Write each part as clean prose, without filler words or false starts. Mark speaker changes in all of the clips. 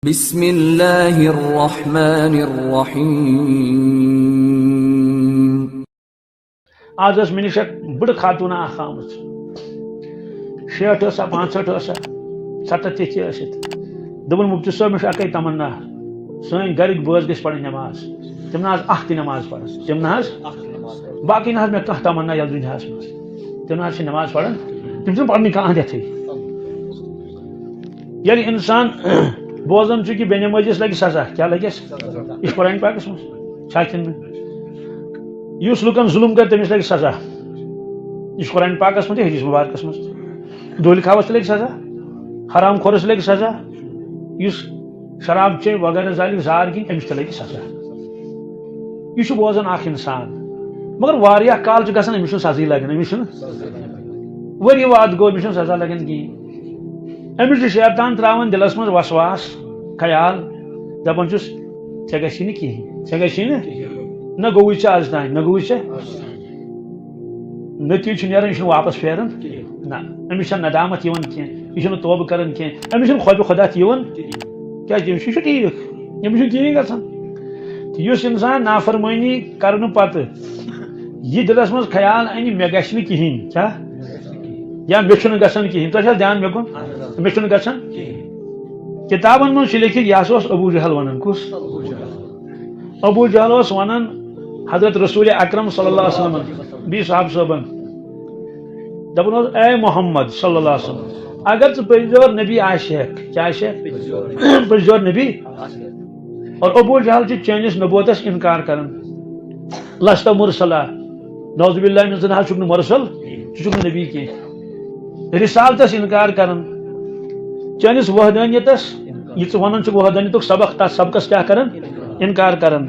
Speaker 1: بسم اللہ الرحمن الرحیم.
Speaker 2: آج اس منش بڑ خاتون اخ آمت 66 65 77 دپن مفتی صاحب مش اکے تمنا سن گرک بوز گژھِ پڑھن نماز تم نہ اخ تہ نماز پڑھن تم نہ باقی نہ مے کانٛہہ تمنا یتھ دنیاہس منٛز تم نہ نماز پڑھن تم چھنہٕ پرنٕے کانٛہہ عادتھٕے ییٚلہِ انسان بوزان چھ کہ بے نمازیس لگہِ سزا کیا لگس یہ قرآن پاکس مز یس لکن ظلم کر تمس لگہِ سزا یہ قرآن پاکس مز حدیث مبارکس مز دولہِ کھاوس لگہِ سزا حرام خورس لگہِ سزا یس شراب چے وغیرہ ذالک زار گی امس تہ لگہِ سزا یہ بوزان اخ انسان مگر واریاہ کال چھ گژھان امس سزا لگان امس ؤری واد گو امس سزا لگان کہین امس شیطان تراون دلس مز وسواس خیال دپان چھس ژے گژھی نہٕ کہین ژے گژھی نہ گوٚوُے ژےٚ آز تام نہ گوٚوُے ژےٚ نتیجہ چھ نیران یہ واپس پھیران نہ امس چھنہٕ ندامت یوان کینٛہہ یہ چھنہٕ توبہ کران کینٛہہ امس چھنہٕ خوفِ خدا تہ یوان کیازِ امس چھُ ٹھیٖک امس چھُنہٕ کہیٖنۍ گژھان یُس انسان نافرمٲنی کرنہٕ پتہٕ یہ دلس مز خیال انہِ مےٚ گژھِ نہٕ کہیٖنۍ کیٛاہ یا مےٚ چھُنہٕ گژھان کہیٖنۍ تۄہہِ چھا دھیان مےٚ کُن مےٚ چھُنہٕ گژھان کتابن منٛز چھُ لیکھِتھ یہ ہسا اوس ابو جہل ونان کُس ابو جہل اوس ونان حضرت رسول اکرم صلی اللہ علیہ وسلم بیٚیہِ صحابہ صٲبن دپان اوس اے محمد صلی اللہ علیہ وسلم اگر ژٕ پٔزۍزور نبی آسہکھ کیٛاہ آسہکھ پٔزۍزور نبی اور ابو جہل چھُ چٲنِس نبوتس انکار کران لست مرسلا نعوذ باللہ من ذلک چھُکھ نہٕ مرسل ژٕ چھُکھ نہٕ نبی کینٛہہ رسالتس انکار کران چٲنِس وحدانیتس یہ ژٕ ونان چھُکھ وحدانیتُک سبق تتھ سبقس کیٛاہ کران انکار کران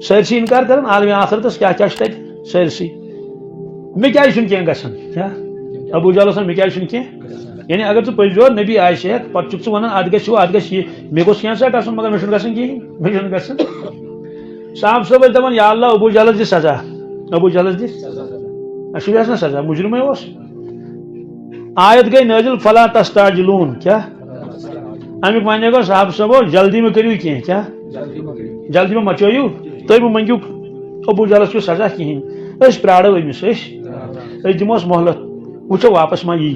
Speaker 2: سٲرسٕے انکار کران عالمِ آخرتس کیٛاہ کیٛاہ چھُ تتہِ سٲرسٕے مےٚ کیٛازِ چھُنہٕ کینٛہہ گژھان کیٛاہ ابو جہل اوس ونان مےٚ کیٛازِ چھُنہٕ کینٛہہ یعنی اگر ژٕ پٔزۍزور نبی آسہکھ پتہٕ چھُکھ ژٕ ونان اتھ گژھِ ہُہ اتھ گژھِ یہِ مےٚ گوٚژھ کینٛژھا گژھُن مگر مےٚ چھُنہٕ گژھان کہیٖنۍ مےٚ چھُنہٕ گژھان صاحب صٲب ٲسۍ دپان یا اللہ ابو جہلس دِ سزا ابو جہلس دِ اَسہِ چھُ یژھان سزا مجرمے اوس آیت گئی نازل فلا تستعجلون کیا امیک معنی گو صاحب صاحبو جلدی میں کریو کی کیا جلدی میں مچویو تھی مہ منگو ابو جہلس کو سزا کہین اس پراڑو امس اس دموس مہلت وچو واپس ما یی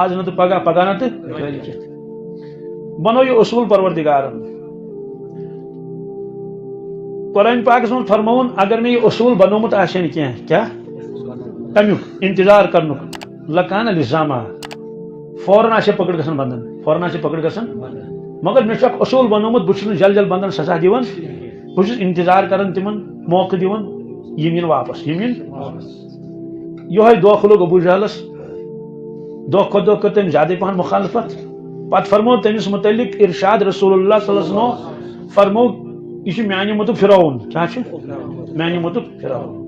Speaker 2: آج نہ تو پگہ پگہ نہ تو بنو یہ اصول پروردگارن قرآن پاکس من فرمون اگر میں یہ اصول بنومت آسن کیا تمیک انتظار کرنک لکان لزامہ فوراً آسے پکڑ گژھان بندن فوراً آسے پکڑ گژھان مگر مے چھُ اکھ اصول بنومت بہٕ چھُس نہٕ جل جل بندن سزا دِوان بہٕ چھُس انتظار کران تمن موقع دِوان یِم یِن واپس یِم یِن یہوے دھوکہ لوگ ابو جہلس دۄہ کھۄتہٕ دۄہ کٔر تٔمۍ زیادے پہن مخالفت پتہٕ فرمو تٔمِس متعلق ارشاد رسول اللہ صلی اللہ علیہ وسلم فرمو یہ چھُ میانہِ مُتُک فرعون کیٛاہ چھُ میانہِ مُتُک فرعون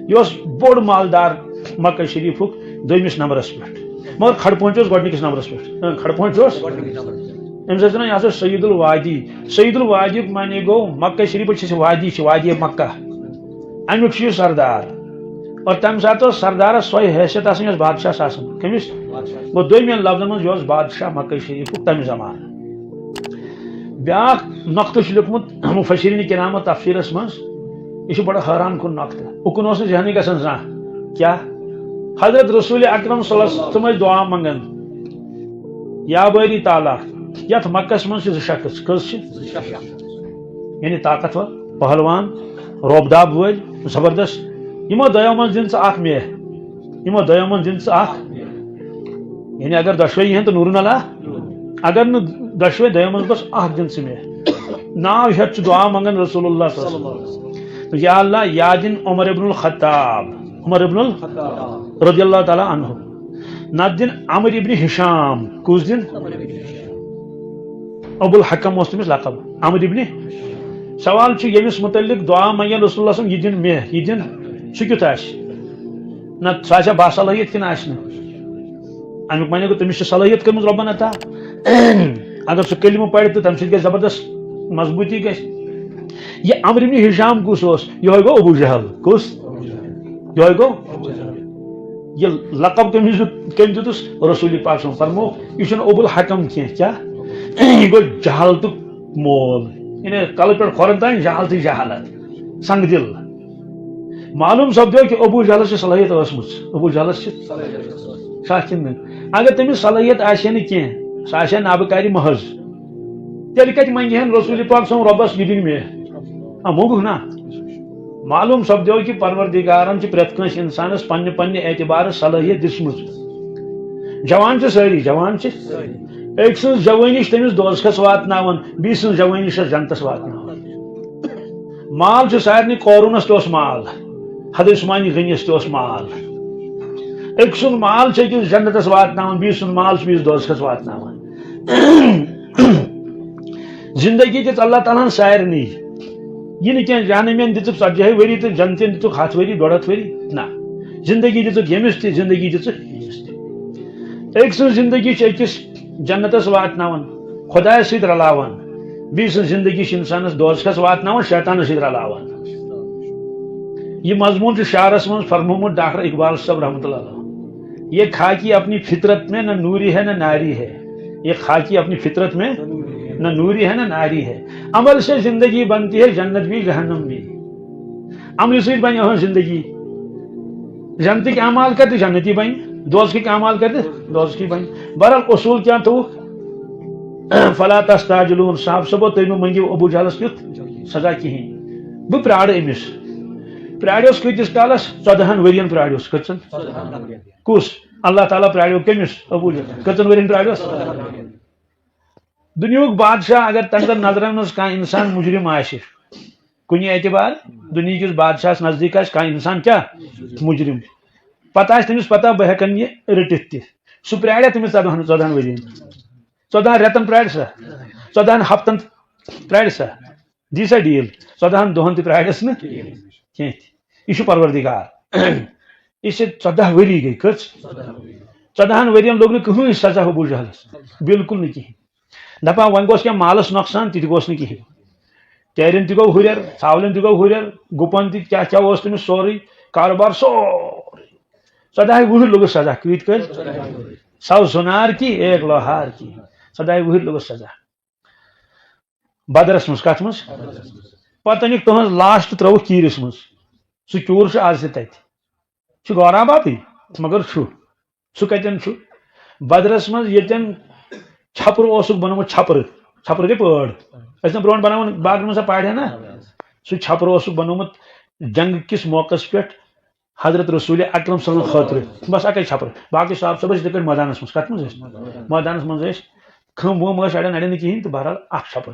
Speaker 2: یہ اوس بوٚڑ مالدار مکہ شریفُک دویمس نمبرس پہ مگر کھڑپونچ گۄڈنِکِس نمبرس پہ کھڑپونچ امس ونان یہ سید الوادی سید الوادی معنی گو مکہ شریف وادی وادی مکہ امیک یہ سردار اور تمہ سات سردارس سوے حیثیت آس بادشاہ آسان کمس گو دویمین لفظن من یہ بادشاہ مکہ شریف تمہ زمان بیاکھ نقطہ لیکھمت مفسرین کرام تفسیرس من یہ بڑا حیران کن نقطہ اکن اس ذہنی گژھان زانٛہہ کیا حضرت رسول اکرم صلی اللہ علیہ وسلم دعا منگان یا باری تعالیٰ یت مکس من شخص کس یعنی طاقتور پہلوان روبداب ول زبردست یمو دۄیو من دن ژٕ اکھ مےٚ یمو دۄیو من دن ژٕ اکھ یعنی اگر دۄشوے یِہن تو نورن اللہ اگر نہٕ دۄشوے دۄیو من گوٚژھ اکھ دن ژٕ مےٚ ناو ہیٚتھ چھُ دعا منگان رسول اللہ صلی اللہ علیہ وسلم یا اللہ یا دن عمر ابن الخطاب عمر ابن رضی اللہ تعالی عنہ نت دن عمر ابن ہشام کس دن ابو الحکم اس تمس لقب عمر ابن سوال یمس متعلق دعا منگن رسول اللہ صلی اللہ علیہ وسلم یہ دن مے یہ دن سہ کیُتھ آسہِ نہ سہ آسیا باصلاحیت کن آسہِ نہٕ امیک معنی گوٚو تٔمِس چھِ صلٲحیت کٔرمٕژ رۄبن عطا اگر سُہ کلمہٕ پرِ تہٕ تمہِ سۭتۍ گژھِ زبردست مضبوٗطی گژھِ یہ عمر ابن ہشام کس اوس یہوے گوٚو ابو جہل کس یہ گو یہ لقب کم دتس رسول پاک فرمو یہ ابو الحکم کیا یہ گو جہالت مول انہیں کل پہ کھورن تین جہالت جہالت سنگ دل معلوم سپدو کہ ابو جہلس سے صلاحیت ابو جہلس سے اگر تمس صلاحیت آسے نا کی سہ آسے نابکاری محض تیل کت منگہ رسول پاک سن ربس یہ دن مے موگھ نا معلوم سپدو کہ پروردگارن پریت کنس انسانس پنہ پنہ اعتبار صلاحیت دسمز جوان ساری جوان ایک سن جوانی تمس دوزخس واتناون بیس سن جوانی جنتس واتناون مال سارے قورونس تہ مال حد عثمانی غنیس تہ مال ایک سن مال أکس جنتس واتناون بیس سن مال بیس دوزخس واتناون زندگی دت اللہ تعالیٰ سارے یہ نا جہنمین دتھ 40 وری تو جنتین دتھ 100 وری 150 وری نا زندگی دتھ یمس تہ زندگی دتھ ایک سن زندگی أکس جنتس واتناون خدا ست رلاوان بیس سن زندگی انسانس دوزخس واتناون شیطانس ست رلاوان یہ مضمون شعرس من فرمومت ڈاکٹر اقبال صاحب رحمۃ اللہ علیہ یہ خاکی اپنی فطرت میں نہ نوری ہے نہ ناری ہے یہ خاکی اپنی فطرت میں نہ نوری ہے نہ ناری ہے عمل سے زندگی بنتی ہے جنت بھی جہنم بھی عمل سے بن زندگی جنت کے اعمال کرتے جنتی بن دوزخ کے اعمال کرتے دوزخی بن بہرحال اصول کیا تو فلا تستعجلون صاحب صبح تم منگو ابو جہلس کیت سزا کہین بہ پرار امس پراڑیوس کتس کالس 14 ورین پراڑیوس کتن کس اللہ تعالیٰ پراڑیو کمس ابو جہل کتن ورین پراڑیوس دنیاک بادشاہ اگر تندر نظرن مز کان انسان مجرم آسہ کن اعتبار دنیا کس بادشاہس نزدیک آس کان انسان کیا مجرم پتہ آس تمس پتہ بہ ہیکن یہ رٹت تہ سہ پراڑیا تمس 14 ورین 14 رتن پراڑ سا 14 ہفتن پراڑ سا دی سا ڈیل 14 دہن تہ پراڑس نا یہ پروردگار اس 14 وری گئی کچھ 14 ورین لوگ کہیں سزا ابو جہلس بالکل نہیں کہیں دپان ون گوس کیا مالس نقصان تہ گوس نہیں کہیں تیرن تہ گو ہریر ژھاولن تہ گو ہریر گپن تہ کیا کیا اس تمس سوری کاروبار سوری 14 وہر لوگ سزا کت کر 100 سونار کی 1 لوہار کی 14 وہر لوگ سزا بدرس مز کت مز پتہ نیک تہذ لاش تو تروک کیرس مز سہ چور آز تہ غوراب آبی مگر سہ کتن بدرس مز یتن چھپر اوسک بنومت چھپر گئی پٲڑ ٲسۍ نہ برونٛٹھ بناوان باغن منٛز پارِ نا سہ چھپر اوسک بنومت جنگ کس موقع پہ حضرت رسول اکرم صلی اللہ خاطر بس اکے چھپر باقی صاحب صبح یتھے پٲٹھۍ مٲدانس مز کت مز مٲدانس مز کھم وم اڑین اڑین کہین تو بہرحال اخ چھپر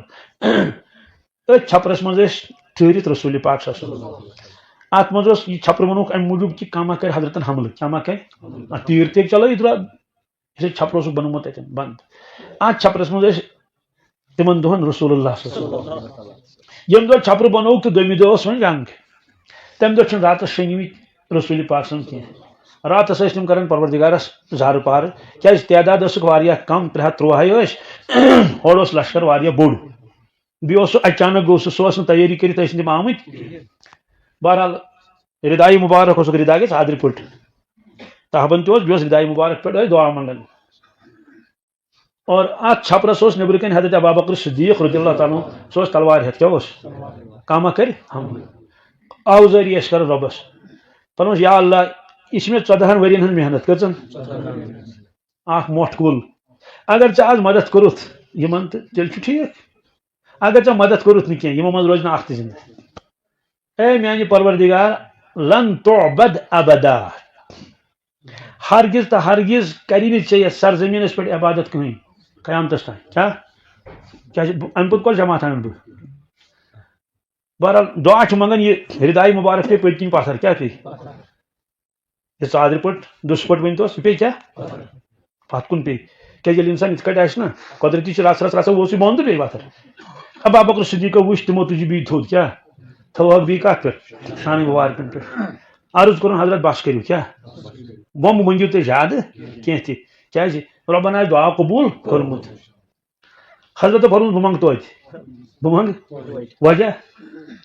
Speaker 2: ات چھپرس مز ٹھہرت رسول پاک صلی اللہ علیہ وسلم ات مز یہ چھپر ونوک ام موجود کہ کما کر حضرتن حملہ کما کر تیر تیک چلو یہ چھپر اوسک بنومت اتن بند ات چھپرس مز تمن دہن رسول اللہ صلی اللہ علیہ وسلم یم دہ چھپر بنوک تو دویمہ دہ اس جنگ تمہ دہ راتس شنگمت رسول پاک صلی اللہ علیہ وسلم راتس تم کران پروردگارس زار پار کیا تعداد کم 313 ہور لشکر بوڑ بیس اچانک گو سہ تیاری کرت تم آمت بہرحال ردائی مبارک اس ردا گئی حادر پٹ تہبن تہ بیس ردائی مبارک پہ دعا منگان اور ات چھپرس نبر کن حضرت ابابکر صدیق رضی اللہ تعالیٰ سہ تلوار ہتھ کیا کما کر حمل آوزاری کر ربس پنس یا اللہ یہ مے 14 ورین ہن محنت کچن اخ موٹ کل اگر ژے آز مدد کورت یمن تیل ٹھیک اگر ژے مدد کورت نی کی من روز نا اخ تہ زندہ اے میانہ پروردگار لن تعبد ابدا ہرگز تو ہرگز کری نی ژے سرزمینس پہ عبادت کہیں قیامتس تین کیا ام پتہ کل جماعت ان بہرحال دعا منگان یہ ردائی مبارک پہ پتکن پتھر کیا پی یہ ژادر پٹ دس پٹ ون تو پی کیا پت کن پی کیا انسان ات کٹ نا قدرتی رس رس رسا وہ بند تو پی پتھر ابابکر صدیق وچ تمو تجھ بی تھود کیا تھوک بی کت پہ شان مبارکن پہ عرض کرن حضرت بس کرو کیا بم منگو تھی زیادہ کی کیا ربن دعا قبول کورمت حضرت فرمون بہ منگ توتہ بہ منگ وجہ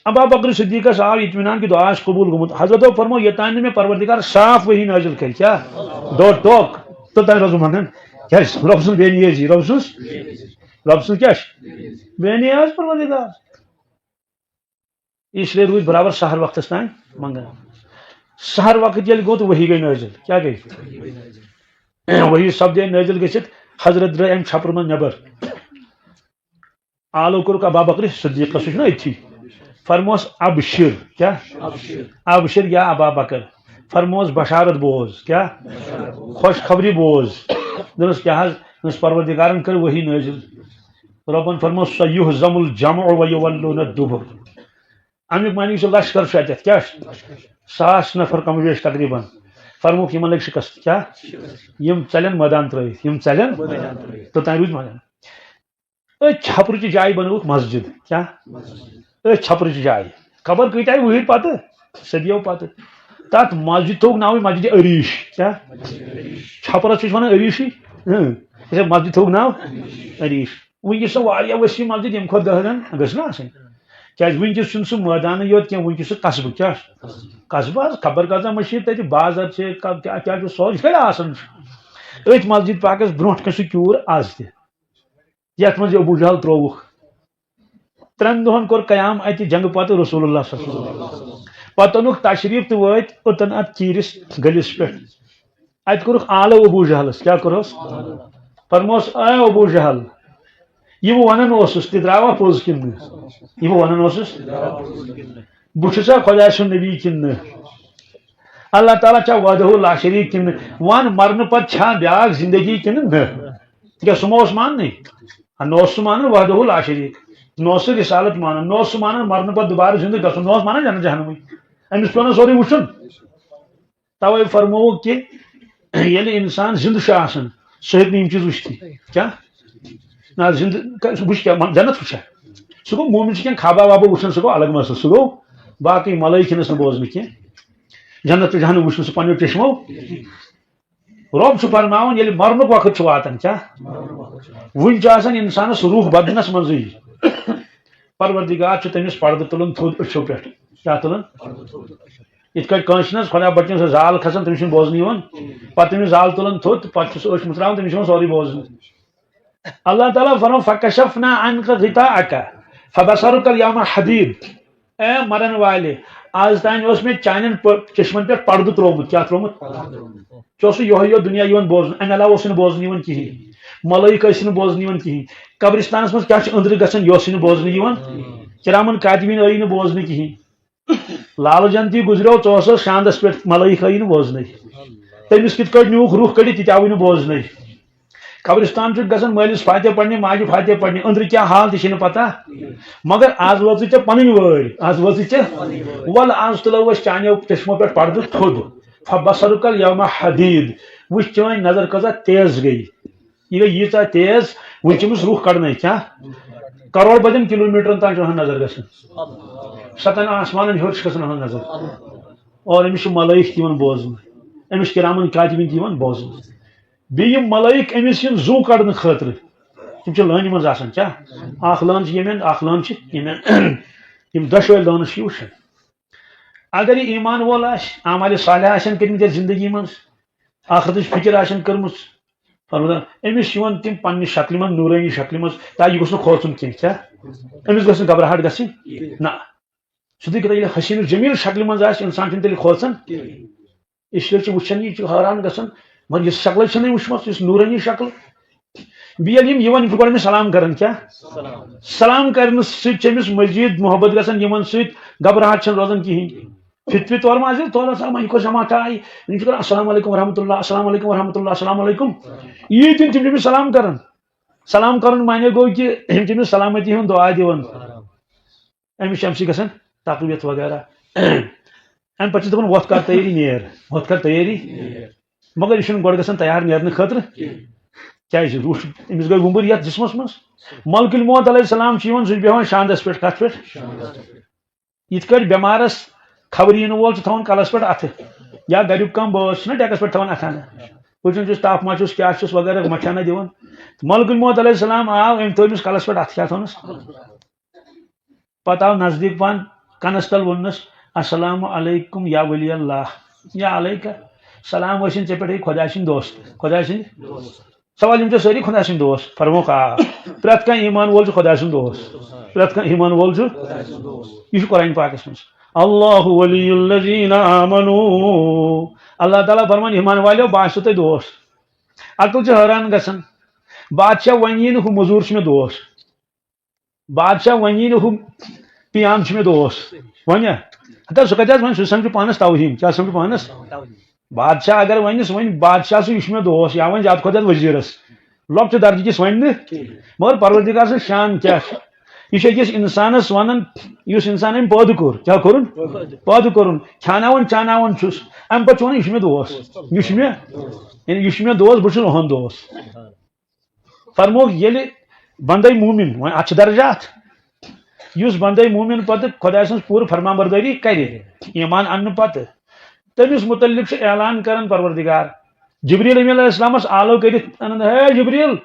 Speaker 2: ابابکر صدیقس آو اطمینان کہ دعا قبول گومت حضرت فرمو یوتان میں پروردگار صاف وہی نازل کر کیا دو ٹوک تو تین روز منگن کیا رب سن بے نیازی رب سن رب سن کیا بے نیاز پروردگار اس لیے روز برابر سحر وقت تان منگان سحر وقت یل گو تو وہی گئی نازل کیا گئی وہی سپدے نازل گھت حضرت درائے ام چھپر من نبر آلو کورک ابا بکر صدیق سہ اتھی فرموس ابشر کیا ابشر یا ابا بکر فرموس بشارت بوز کیا خوش خبری بوز دس کیا اس پروردگارن کر وہی نازل ربن فرموس سیہزم الجمع ویولون الدبر امیک معنی سے لشکر اتت کیا 100 نفر کم بیش تقریباً فرموک یمن لگ شکست کیا یم چلن میدان ترائیت یم چلن تو تین روز میدان چھپر چہ جائے بنوک مسجد کیا چھپر چہ جائے خبر کت آئی وہر پتہ صدیو پتہ تات مسجد تھوک ناو مسجد عریش کیا چھپرس ون عریشی مسجد تھوک ناو عریش ونکس سو وسیع مسجد یم کھت دہن گھس نا آسن کیا ونکس سہ میدان یوت کی ونکس قصبہ کیا قصبہ خبر کتا مشیر تت بازر کیا سوچ آسان ات مسجد پاکس برونٹ کن سہ کیور آز تہ یت من ابو جہل تروک 3 دہن کور قیام ات جنگ پتہ رسول اللہ صلی اللہ علیہ وسلم پتہ اونک تشریف تو وات اوتن ات چیرس گلس پہ ات کورک آلو ابو جہلس کیا کرس فرموس اے ابو جہل یہ ونان اوسس تہ دروا پوز کن یہ ونان اوسس بچھسا خدا سن نبی کن اللہ تعالیٰ چا وحدہ لا شریک کن ون مرن پت چھا بیاکھ زندگی کن کیا سمو مان نہیں نوس مان وحدہ لا شریک نوس رسالت مان نوس مان مرن پت دوبارہ زندہ گھن نوس مان جنت جہنم امس پیو سوری وچن توے فرمو کہ یل انسان زندہ آسان سہ ہیکہ یم چیز وچھتی کیا نا زندہ وچ کیا جنت وچھا سہ گو مومن کھین خوابہ وابہ وچھن سہ گو الگ مسئلہ سہ گو باقی ملائک نس بوزن کی جنت تو جہنم وچھن سہ پنو چشمو رب فرماون یل مرنک وقت واتان کیا ون انسانس روح بدنس مزے پروردگار تمس پردہ تلن تھود اچھو پہ کیا تلن ات کنس خدا بچن سہ زال کھسان تمس بوزن پتہ تمس زال تلن تھود پتہ اچھ مترا تمس سوری بوزن اللہ تعالیٰ فرمو فکشفنا عنک غطاءک فبصرک اليوم حدید اے مرن والے آج تان اس میں چانن چشمن پہ پردہ ترومت کیا ترومت چھ یہ دنیا بوزن امہ علاوہ بوزن کہین ملائک بوزن کہین قبرستانس مز کیا اندر گھن یہ بوزن کرامن کاتبین آئی بوزن کہین لال جنتی گزریو ٹھس شاندس پہ ملائک آئی بوزن تمس کت پہ نیوک روح کڑت تہ آوی بوزن قبرستان گھن مالس فاتح پڑھنے ماجہ فاتح پڑھنے اندر کیا حال تہ پتہ مگر آز وٲژ ژےٚ پنٕنۍ وٲرۍ آز وٲژ ژےٚ ول آز تُلو أسۍ چانیو چشمو پٮ۪ٹھ پردٕ تھوٚد فبصرک اليوم حدید وٕچھ چٲنۍ نظر کۭژاہ تیز گٔے یہ گٔے ییٖژاہ تیز وٕنۍ چھِ أمِس روح کڑنے کیٛاہ کرور بدین کلو میٹرن تام چھِ نظر گژھان 7 آسمانن ہیوٚر چھِ کھسان نظر اور أمِس چھِ ملٲیک تہِ یِوان بوزنہٕ أمِس کِرامن کاتبیٖن تہِ یِوان بوزنہٕ بیٚیہِ یِم ملٲیک أمِس یِن زوٗ کڑنہٕ خٲطرٕ تم لٲنہِ منٛز آسان کیا اکھ لٲن چھِ ییٚمٮ۪ن اکھ لٲن چھِ ییٚمٮ۪ن یِم دۄشوے لٲنہٕ چھِ وٕچھان اگر یہِ ایمان وول آسہِ اعمالِ صالح آسن کٔرمٕتۍ یتھ زندگی منٛز آخرتٕچ فکر آسن کٔرمٕژ أمِس چھِ یِوان تِم پننہِ شکلہِ منٛز نوٗرٲنی شکلہِ منٛز تاکہِ یہِ گوٚژھ نہٕ کھوژُن کینٛہہ کیٛاہ أمِس گٔژھ نہٕ گھبراہٹ گژھٕنۍ نہ سیوٚدُے کتھ ییٚلہِ حسیٖن جمیٖل شکلہِ منٛز آسہِ اِنسان چھُنہٕ تیٚلہِ کھوژان اِسلیے چھِ وٕچھان یہِ چھُ حٲران گژھان مگر یہِ شکلے چھنہٕ وٕچھمٕژ یُس نوٗرٲنی شکل بیٚیہِ ییٚلہِ یِم یِوان یِم چھِ گۄڈٕ أمِس سلام کران کیٛاہ سلام کرنہٕ سۭتۍ چھِ أمِس مزیٖد محبت گژھان یِمن سۭتۍ گھبراہٹ چھنہٕ روزان کِہینۍ فطری طور ما تھوڑا سا وۄنۍ کوٚر جماعت آیہِ یِم چھِ کران السلام علیکم ورحمۃ اللہ السلام علیکم ورحمۃ اللہ السلام علیکم یی تِم چھِ أمِس سلام کران سلام کرُن معنی گوٚو کہِ یِم چھِ أمِس سلامتی ہُنٛد دعا دِوان أمِس چھِ اَمہِ سۭتۍ گژھان تقویت وغیرہ اَمہِ پتہٕ چھِ دَپان وۄتھ کر تیٲری نیر وۄتھ کر تیٲری مگر یہِ چھُنہٕ گۄڈٕ گژھان تیار نیرنہٕ خٲطرٕ کیٛازِ روح أمِس گٔے وُمبٕر یتھ جسمس منٛز ملکُل موت علیہ السلام چھُ یِوان سُہ چھُ بیٚہوان شاندس پٮ۪ٹھ کتھ پٮ۪ٹھ یِتھ کٲٹھۍ بٮ۪مارس خبر یِنہٕ وول چھُ تھاوان کلس پٮ۪ٹھ اتھٕ یا گریُک کانٛہہ بٲژ چھُنہ ڈیکس پٮ۪ٹھ تھاوان اتھانہ وٕچھان چھُس تاپھ ما چھُس کیٛاہ چھُس وغیرہ مچھانہ دِوان ملکُل موت علیہ السلام آو أمۍ تھٲو أمِس کلس پٮ۪ٹھ اتھٕ کیٛاہ تھونس پتہٕ آو نزدیٖک پہن کنس تل ووٚننس السلام علیکم یا ولی اللہ یا علیکہ سلام ٲسِن ژےٚ پٮ۪ٹھ ہے خۄدا سٕنٛدۍ دوست خۄدا سٕنٛدۍ سوال یم ساری خدا سند دوست فرموک آ پرت کان ایمان وول خدا سند دوست پرت کان ایمان وول یہ قرآن پاکس مز اللہ ولی الذین آمنوا اللہ تعالیٰ فرمان ایمان والو باسو تہ دوست عقل حیران گژھان بادشاہ ونی ہو مزور میں دوست بادشاہ ونی ہو پیام میں دوست ون سہ کتہ ون سہ سمجھ پانس توہین کیا سمجھ پانس بادشاہ اگر ونس ون بادشاہ سہ یہ دوست یا ون زیادہ کھۄتہٕ وزیرس لۄکچہِ درجہِ کس ون مگر پروردگار سٕنٛز شان کیا یہ أکِس انسانس ونان اس انسان أمۍ پٲدٕ کوٚر کیا کوٚرُن پٲدٕ کوٚرُن کھیٛاناوان چاناوان چھُس امہِ پتہٕ چھُ ونان یہ چھُ مےٚ دوست یہ چھُ مےٚ یعنی یہ چھُ مےٚ دوست بہٕ چھُس اُہُنٛد دوست فرموک ییٚلہِ بندے مومن وۄنۍ اتھ چھِ درجات یُس بندے مومن پتہٕ خۄداے سٕنٛز پوٗرٕ فرمانبردٲری کرِ ایمان اننہٕ پتہٕ تمس متعلق اعلان کران پروردگار جبریل علیہ السلامس آلو کرت ہے جبریل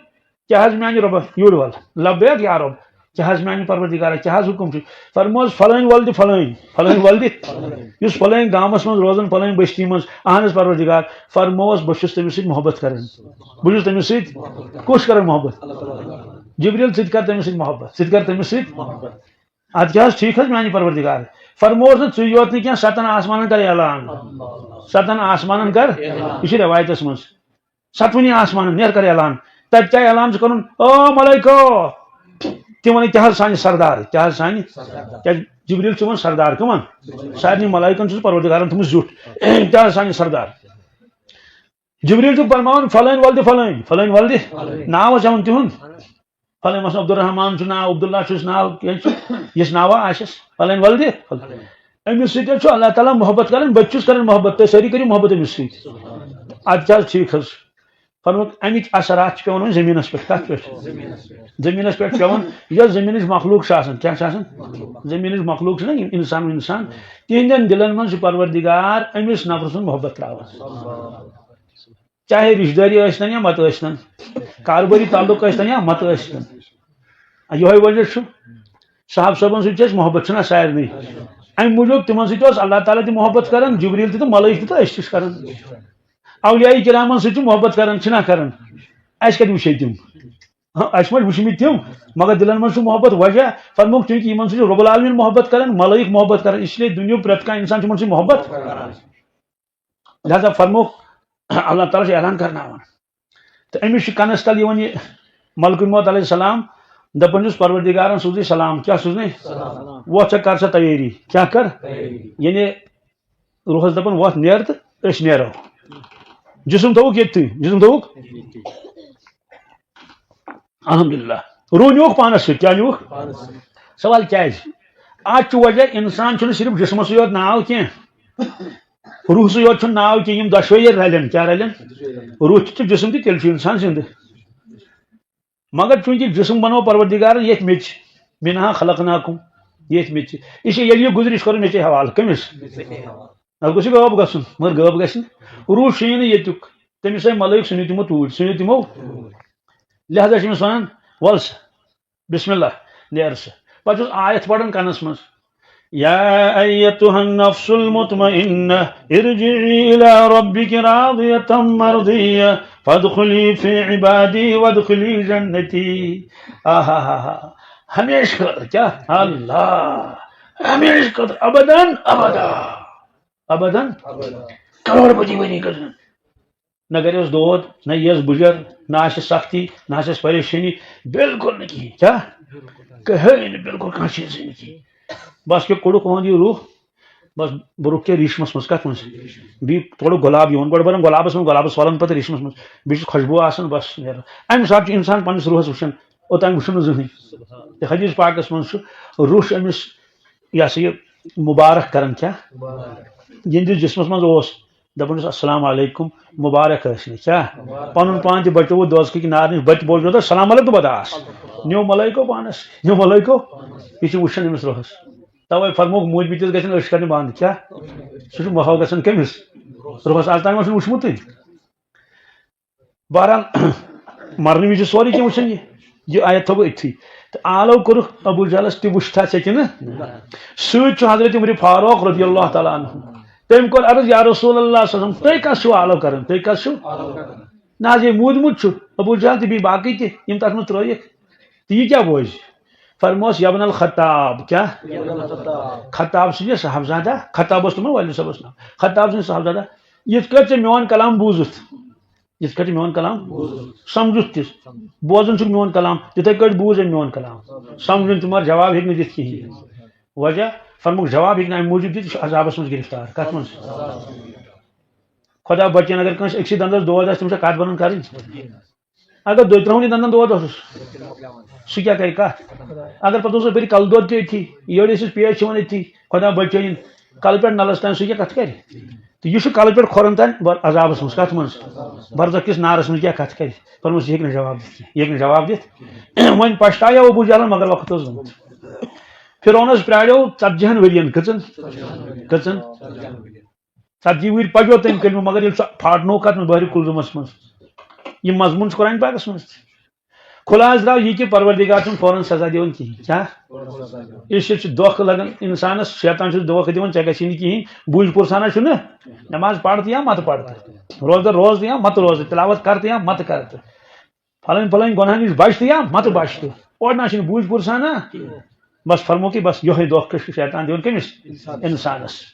Speaker 2: کیا حض میانہ رب یور ول لبیک یا رب کیا حض میانہ پروردگار کیا حض حکم فرموس فلٲنۍ ولدِ فلٲنۍ ولدِ یس فلٲنۍ گامس من روزان فلٲنۍ بستی من اہن حظ پروردگار فرموس بہٕ چھُس تٔمِس سۭتۍ محبت کران بہٕ چھُس تٔمِس سۭتۍ کُس کران محبت جبریل ژٕ تہِ کر تٔمِس سۭتۍ محبت ژٕ تہِ کر تٔمِس سۭتۍ اد کیا حظ ٹھیک حظ میانہ پروردگار فرموس نہٕ ژٕ یوت نہٕ کینٛہہ ستن آسمانن کر اعلان ستن آسمانن کر یہ روایتس من ستونی آسمانن نیر کر اعلان تب کیا اعلان کرن او ملائکو تم ون کیا سانہ سردار کیا سانہ کیا جبریل چھ سردار کمن سارے ملائکن چھ پروردگارن تھومت زیوٹھ کیا سانہ سردار جبریل چھ فرمان فلٲنۍ ولدِ فلٲنۍ ولدِ ناو چھ تہند فلٲنۍ مثلا عبدالرحمان چھ ناو عبداللہ چھس ناو یس ناوا آسس فلٲنۍ ولدِ امس سۭتۍ اللہ تعالیٰ محبت کران بہٕ چھُس کران محبت تُہۍ سٲری کٔرِو محبت امس سۭتۍ اد کیٛاہ ٹھیک حظ فرموک امِکۍ اثرات چھِ پیوان زٔمیٖنس پٮ۪ٹھ کتھ پٮ۪ٹھ زٔمیٖنس پٮ۪ٹھ پیوان یۄس زٔمیٖنٕچ مخلوق چھِ آسان کیٛاہ چھِ آسان زٔمیٖنٕچ مخلوق چھِ نا انسان تِہنٛدٮ۪ن دلن منٛز چھُ پروردگار امس نفرٕ سُنٛد محبت تراوان چاہے رشتہٕ دٲری ٲسۍتن یا مت ٲسۍتن کاربٲری تعلق ٲسۍتن یا مت ٲسۍتن یہوے وجہ چھُ صاحب صٲبن سۭتۍ چھِ اَسہِ محبت چھُنہ سارنٕے امہ موجود تمن سۭتۍ اللہ تعالیٰ تہِ محبت کران جبریل تہِ ملائک تہِ أسۍ چھِ کران اولیاء کرامن سۭتۍ چھِ محبت کران چھِنہ کران اَسہِ کتہِ وٕچھے تِم اَسہِ ما وٕچھمٕتۍ تِم مگر دلن منٛز چھُ محبت وجہ فرموک چوٗنٛکہِ یِمن سۭتۍ چھُ رب العالمیٖن محبت کران ملائک محبت کران اس لیے دُنیُک پرٛٮ۪تھ کانٛہہ انسان چھُ یِمن سۭتۍ محبت لہذا فرموک اللہ تعالیٰ چھُ اعلان کرناوان تہٕ أمِس چھُ کنس تل یِوان یہِ ملکُ الموت علیہ السلام دپان چھُس پروردگارن سوزٕے سلام کیا سوزنے ووت ژےٚ کر سا تیٲری کیا کر یعنی روحس دپان ووت نیر تہٕ أسۍ نیرو جسم تھوُکھ ییٚتھٕے جسم تھوُکھ الحمدللہ روح نیوٗکھ پانس سۭتۍ کیا نیوٗکھ سوال کیازِ اتھ چھُ وجہ انسان چھُنہٕ صرف جسمسٕے یوت ناو کینٛہہ روحسٕے یوت چھُنہٕ ناو کینٛہہ یِم دۄشوے ییٚلہِ رلن کیا رلن روح تہِ جسم تہِ تیٚلہِ چھُ انسان زندٕ مگر چونکہ جسم بنو پروردگار یہ میچ منہا خلقناکم یہ میچ یہ یل یہ گزرش کرو میچے حوالہ کمس گوس غٲب گژھُن مگر غٲب گژھِ نہٕ روح چھُیی نہٕ ییٚتیُک تٔمِس آیہِ ملٲیِک ژھٕنِو تِمو توٗرۍ ژھٕنِو تِمو لہذا چھِ أمِس ونان وَل سا بسم اللہ نیر سا پتہٕ چھُس آیت پران کنس منٛز یا ایتها النفس المطمئنة ارجعي إلى ربك راضية مرضية فادخلي في عبادي وادخلي جنتي ہمیشہ خٲطرٕ کیا اللہ ہمیشہ خٲطرٕ ابدن ابدا ابدن کروڑ پتی ؤری گژھن نہ کریس دود نہ یس بُجر نہ آسٮ۪س سختی نہ آسٮ۪س پریشانی بالکل نہٕ کِہیٖنۍ کیا کٕہٕنۍ نہٕ بالکل کانٛہہ چیٖزٕے نہٕ کِہیٖنۍ بس کیا کوڑُکھ اُہُنٛد یہِ روح بس بہٕ رُک کیا ریشمس منٛز کتھ منٛز بیٚیہِ تھوڑا گۄلاب یِوان گۄڈٕ بران گۄلابس منٛز گۄلابس والان پتہٕ ریشمس منٛز بیٚیہِ چھِ خۄشبوٗ آسان بس نیران امہِ ساتہٕ چھُ انسان پننس روحس وٕچھان اوٚتام وٕچھُن نہٕ زٕہٕنۍ تہٕ حدیث پاکس منٛز چھُ روح چھُ أمِس یہِ ہسا یہِ مُبارک کران کیا یِہنٛدِس جسمس منٛز اوس دپان چھُس السلام علیکم مُبارک ٲسۍ نہٕ کیا پنُن پان تہِ بچووُ دوزخٕکۍ نار نِش بتہِ بوزنو تہٕ سلام علیکم بداس نیو ملائکو پانس نیو ملائکو یہِ چھُ وٕچھان أمِس روحس توے فرموک موج بِتِس گژھن أچھ کرنہِ بنٛد کیا سُہ چھُ محو گژھان کٔمِس روحس آز تام چھُنہٕ وٕچھمُتٕے بہرحال مرنہٕ وِزِ سورُے کینٛہہ وٕچھان یہِ آیت تھوٚو بہٕ أتھی تہٕ آلو کوٚرُکھ ابوٗ جہلس تہِ وٕچھتھا ژےٚ کِنہٕ سۭتۍ چھُ حضرت عمر فاروق رضی اللہ تعالیٰ عنہ تٔمۍ کوٚر عرض یا رسول اللہ صلی اللہ علیہ وسلم تُہۍ کس چھِو آلو کران تُہۍ کس چھِو نا یہ مودمت ابو جہل تہ بیٚیہِ باقٕے تہِ یِم تتھ منٛز ترٲیِکھ تہٕ یہِ کیٛاہ بوزِ فرموس یبن الخطاب کیا خطاب سن صاحبزادہ خطاب اس تمن والد صاحب نام خطاب سن صاحبزادہ یت کٹ میون کلام بوزت یت کٹ میون کلام سمجھت تس بوزن چھ میون کلام تتھے کٹ بوز میون کلام سمجھن تمہار جواب ہیک دت کہین وجہ فرموک جواب ہیک نہ موجود دت عذابس من گرفتار کت من خدا بچن اگر کنس اکسی دندس دود اس تم سے کات بنن کرن اگر دو ترہونی دندن دود اس سہ کیا کرے کت اگر پتہ بری کل دود تھی یڑ پیش چون اتھی خدا بچین کل پہ نلس تین سہ کیا کت کر تو یہ کل پہ کھورن تین عذابس من کت من برزخ کس نارس من کیا کت کر فرموس یہ جواب دت یہ جواب دت ون پشتایا ابو جہل مگر وقت اس گومت فرعونس پراڑو 40 ورین کچن 40 ور پجو تم کلمہ مگر یہ پھاٹنو کت بہر کلزمس من یہ مضمون قرآن پاکس من خلاص درو یہ کہ پروردگار چھ فوراً سزا دون کہین کیا اس دھوکھ لگان انسانس شیطان دھوکھ دان ے گی کہین بوجھ پرسانہ نماز پڑھ یا مت پڑھ روزدار روز یا مت روز تلاوت کر یا مت کر پھلن پھلن گناہ نش بچ یا مت بچ اور نہ بوجھ پرسانہ بس فرمو کہ بس یہ دھوکھ شیطان دون کمس انسانس